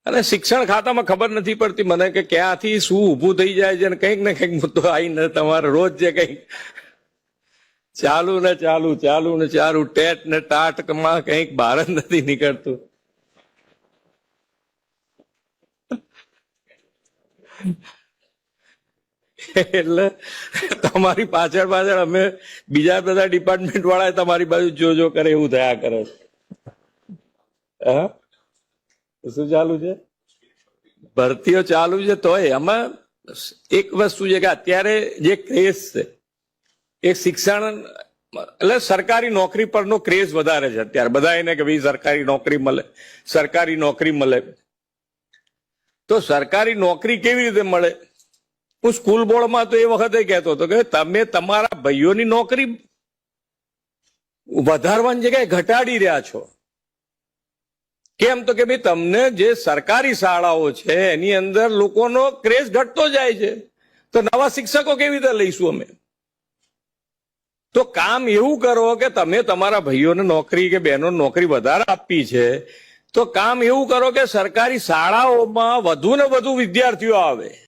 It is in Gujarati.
અને શિક્ષણ ખાતામાં ખબર નથી પડતી મને કે ક્યાંથી શું ઊભું થઈ જાય છે, અને કંઈક ને કંઈક મુદ્દો આવીને તમારે રોજ જે કંઈક ચાલુ ને ચાલુ ચાલુ ને ચાલુ ટેટ ને ટાટમાં કંઈક બહાર જ નથી નીકળતું. એટલે તમારી પાછળ પાછળ અમે બીજા બધા ડિપાર્ટમેન્ટ વાળા તમારી બાજુ જો કરે એવું થયા કરે. હા, શું ચાલુ છે? ભરતીઓ ચાલુ છે. તોય આમાં એક વસ્તુ છે કે અત્યારે જે ક્રેઝ છે એ શિક્ષણ એટલે સરકારી નોકરી પરનો ક્રેઝ વધારે છે અત્યારે. બધા એને કે ભાઈ સરકારી નોકરી મળે, સરકારી નોકરી મળે. તો સરકારી નોકરી કેવી રીતે મળે? હું સ્કૂલ બોર્ડમાં તો એ વખતે કહેતો હતો કે તમે તમારા ભાઈઓની નોકરી વધારવાની જગ્યાએ ઘટાડી રહ્યા છો. કેમ? તો કે ભાઈ તમને જે સરકારી શાળાઓ છે એની અંદર લોકોનો ક્રેઝ ઘટતો જાય છે, તો નવા શિક્ષકો કેવી રીતે લઈશું અમે? તો કામ એવું કરો કે તમે તમારા ભાઈઓને નોકરી કે બહેનોને નોકરી વધારે આપી છે, તો કામ એવું કરો કે સરકારી શાળાઓમાં વધુ ને વધુ વિદ્યાર્થીઓ આવે.